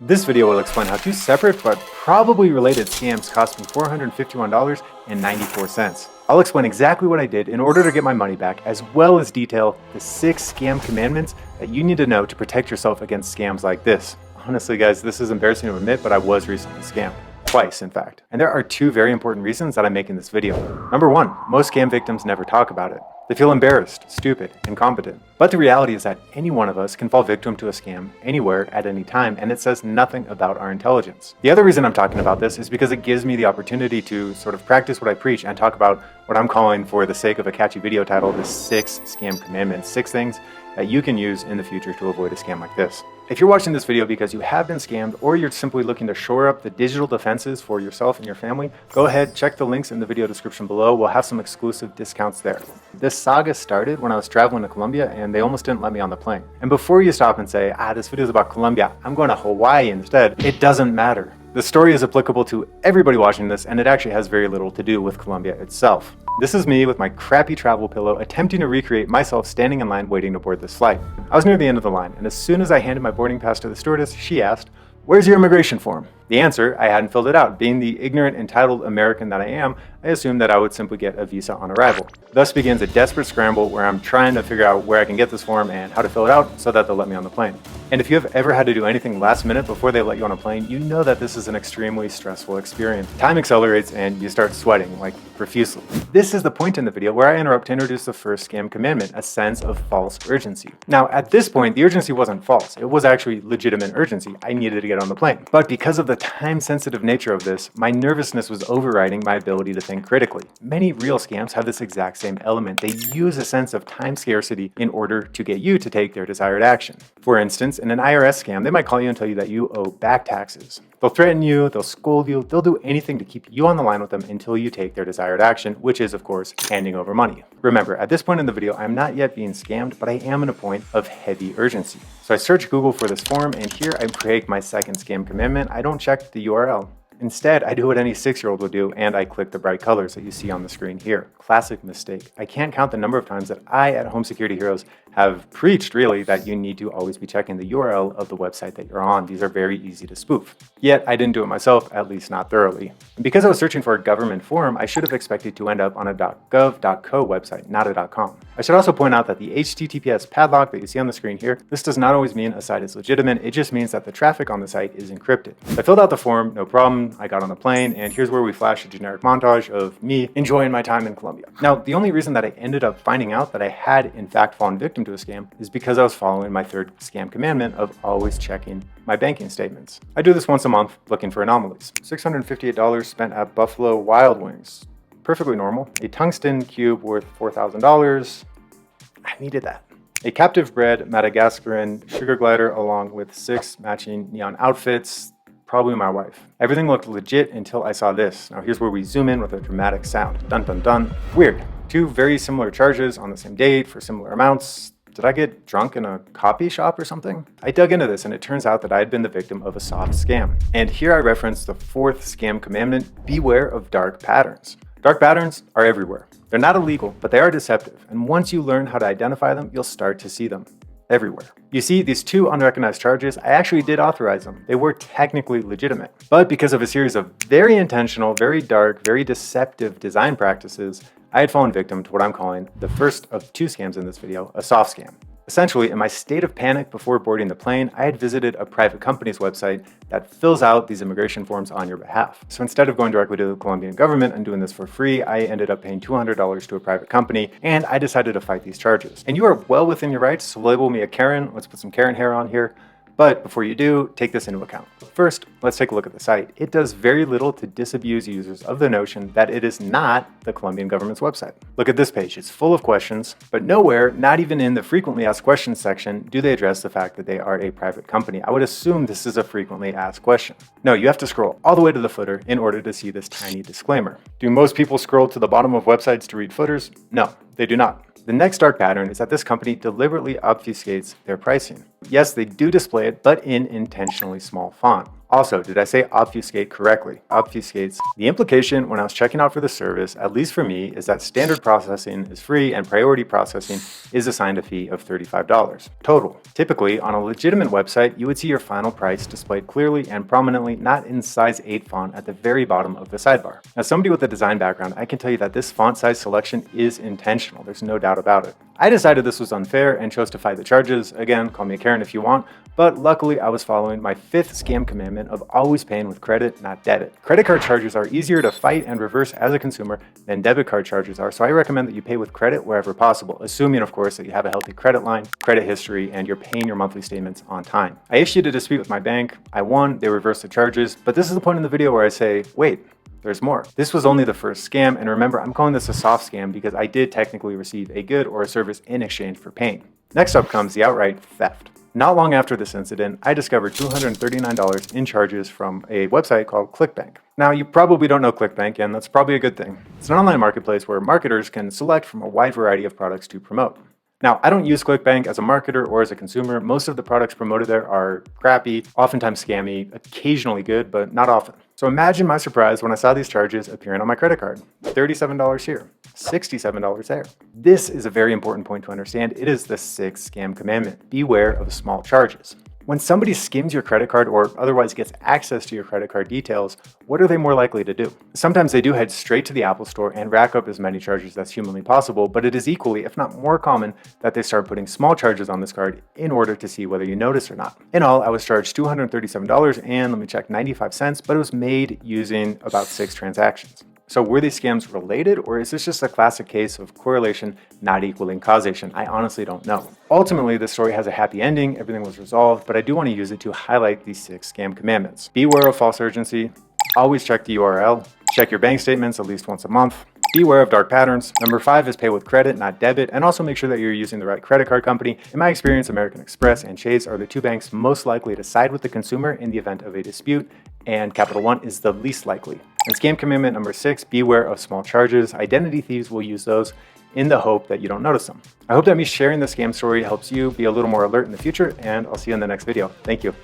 This video will explain how two separate but probably related scams cost me $451.94. I'll explain exactly what I did in order to get my money back, as well as detail the 6 scam commandments that you need to know to protect yourself against scams like this. Honestly guys, this is embarrassing to admit, but I was recently scammed. Twice, in fact. And there are 2 very important reasons that I'm making this video. Number 1, most scam victims never talk about it. They feel embarrassed, stupid, incompetent. But the reality is that any one of us can fall victim to a scam anywhere at any time, and it says nothing about our intelligence. The other reason I'm talking about this is because it gives me the opportunity to sort of practice what I preach and talk about what I'm calling, for the sake of a catchy video title, the 6 scam commandments, 6 things that you can use in the future to avoid a scam like this. If you're watching this video because you have been scammed, or you're simply looking to shore up the digital defenses for yourself and your family, go ahead, check the links in the video description below. We'll have some exclusive discounts there. This saga started when I was traveling to Colombia and they almost didn't let me on the plane. And before you stop and say, this video is about Colombia, I'm going to Hawaii instead, it doesn't matter. The story is applicable to everybody watching this, and it actually has very little to do with Colombia itself. This is me with my crappy travel pillow attempting to recreate myself standing in line waiting to board this flight. I was near the end of the line, and as soon as I handed my boarding pass to the stewardess, she asked, "Where's your immigration form?" The answer, I hadn't filled it out. Being the ignorant, entitled American that I am, I assumed that I would simply get a visa on arrival. Thus begins a desperate scramble where I'm trying to figure out where I can get this form and how to fill it out so that they'll let me on the plane. And if you have ever had to do anything last minute before they let you on a plane, you know that this is an extremely stressful experience. Time accelerates and you start sweating, like profusely. This is the point in the video where I interrupt to introduce the first scam commandment, a sense of false urgency. Now, at this point, the urgency wasn't false. It was actually legitimate urgency. I needed to get on the plane. But because of the time-sensitive nature of this, my nervousness was overriding my ability to think critically. Many real scams have this exact same element. They use a sense of time scarcity in order to get you to take their desired action. For instance, in an IRS scam, they might call you and tell you that you owe back taxes. They'll threaten you, they'll scold you, they'll do anything to keep you on the line with them until you take their desired action, which is, of course, handing over money. Remember, at this point in the video, I'm not yet being scammed, but I am in a point of heavy urgency. So I search Google for this form, and here I create my second scam commandment. I don't check the URL. Instead, I do what any 6-year-old would do, and I click the bright colors that you see on the screen here. Classic mistake. I can't count the number of times that I, at Home Security Heroes, have preached, really, that you need to always be checking the URL of the website that you're on. These are very easy to spoof. Yet, I didn't do it myself, at least not thoroughly. And because I was searching for a government form, I should have expected to end up on a .gov.co website, not a .com. I should also point out that the HTTPS padlock that you see on the screen here, this does not always mean a site is legitimate. It just means that the traffic on the site is encrypted. I filled out the form, no problem. I got on the plane, and here's where we flash a generic montage of me enjoying my time in Colombia. Now, the only reason that I ended up finding out that I had in fact fallen victim to a scam is because I was following my third scam commandment of always checking my banking statements. I do this once a month looking for anomalies. $658 spent at Buffalo Wild Wings. Perfectly normal. A tungsten cube worth $4,000. I needed that. A captive bred Madagascaran sugar glider along with 6 matching neon outfits. Probably my wife. Everything looked legit until I saw this. Now here's where we zoom in with a dramatic sound. Dun dun dun. Weird. 2 very similar charges on the same date for similar amounts. Did I get drunk in a coffee shop or something? I dug into this and it turns out that I had been the victim of a soft scam. And here I reference the 4th scam commandment, beware of dark patterns. Dark patterns are everywhere. They're not illegal, but they are deceptive. And once you learn how to identify them, you'll start to see them everywhere. You see, these 2 unrecognized charges, I actually did authorize them. They were technically legitimate. But because of a series of very intentional, very dark, very deceptive design practices, I had fallen victim to what I'm calling the first of 2 scams in this video, a soft scam. Essentially, in my state of panic before boarding the plane, I had visited a private company's website that fills out these immigration forms on your behalf. So instead of going directly to the Colombian government and doing this for free, I ended up paying $200 to a private company, and I decided to fight these charges. And you are well within your rights to label me a Karen. Let's put some Karen hair on here. But before you do, take this into account. First, let's take a look at the site. It does very little to disabuse users of the notion that it is not the Colombian government's website. Look at this page. It's full of questions, but nowhere, not even in the frequently asked questions section, do they address the fact that they are a private company. I would assume this is a frequently asked question. No, you have to scroll all the way to the footer in order to see this tiny disclaimer. Do most people scroll to the bottom of websites to read footers? No, they do not. The next dark pattern is that this company deliberately obfuscates their pricing. Yes, they do display it, but in intentionally small font. Also, did I say obfuscate correctly? Obfuscates. The implication when I was checking out for the service, at least for me, is that standard processing is free and priority processing is assigned a fee of $35 total. Typically, on a legitimate website, you would see your final price displayed clearly and prominently, not in size 8 font at the very bottom of the sidebar. As somebody with a design background, I can tell you that this font size selection is intentional. There's no doubt about it. I decided this was unfair and chose to fight the charges. Again, call me a Karen if you want, but luckily I was following my 5th scam commandment of always paying with credit, not debit. Credit card charges are easier to fight and reverse as a consumer than debit card charges are, so I recommend that you pay with credit wherever possible, assuming of course that you have a healthy credit line, credit history, and you're paying your monthly statements on time. I issued a dispute with my bank, I won, they reversed the charges, but this is the point in the video where I say, wait, there's more. This was only the first scam, and remember, I'm calling this a soft scam because I did technically receive a good or a service in exchange for paying. Next up comes the outright theft. Not long after this incident, I discovered $239 in charges from a website called ClickBank. Now, you probably don't know ClickBank, and that's probably a good thing. It's an online marketplace where marketers can select from a wide variety of products to promote. Now, I don't use ClickBank as a marketer or as a consumer. Most of the products promoted there are crappy, oftentimes scammy, occasionally good, but not often. So imagine my surprise when I saw these charges appearing on my credit card. $37 here, $67 there. This is a very important point to understand. It is the 6th scam commandment. Beware of small charges. When somebody skims your credit card or otherwise gets access to your credit card details, what are they more likely to do? Sometimes they do head straight to the Apple Store and rack up as many charges as humanly possible, but it is equally, if not more common, that they start putting small charges on this card in order to see whether you notice or not. In all, I was charged $237 and, let me check, 95 cents, but it was made using about 6 transactions. So were these scams related, or is this just a classic case of correlation not equaling causation? I honestly don't know. Ultimately, the story has a happy ending, everything was resolved, but I do want to use it to highlight these 6 scam commandments. Beware of false urgency, always check the URL, check your bank statements at least once a month, beware of dark patterns. Number 5 is pay with credit, not debit, and also make sure that you're using the right credit card company. In my experience, American Express and Chase are the 2 banks most likely to side with the consumer in the event of a dispute, and Capital One is the least likely. And scam commandment number 6, beware of small charges. Identity thieves will use those in the hope that you don't notice them. I hope that me sharing the scam story helps you be a little more alert in the future, and I'll see you in the next video. Thank you.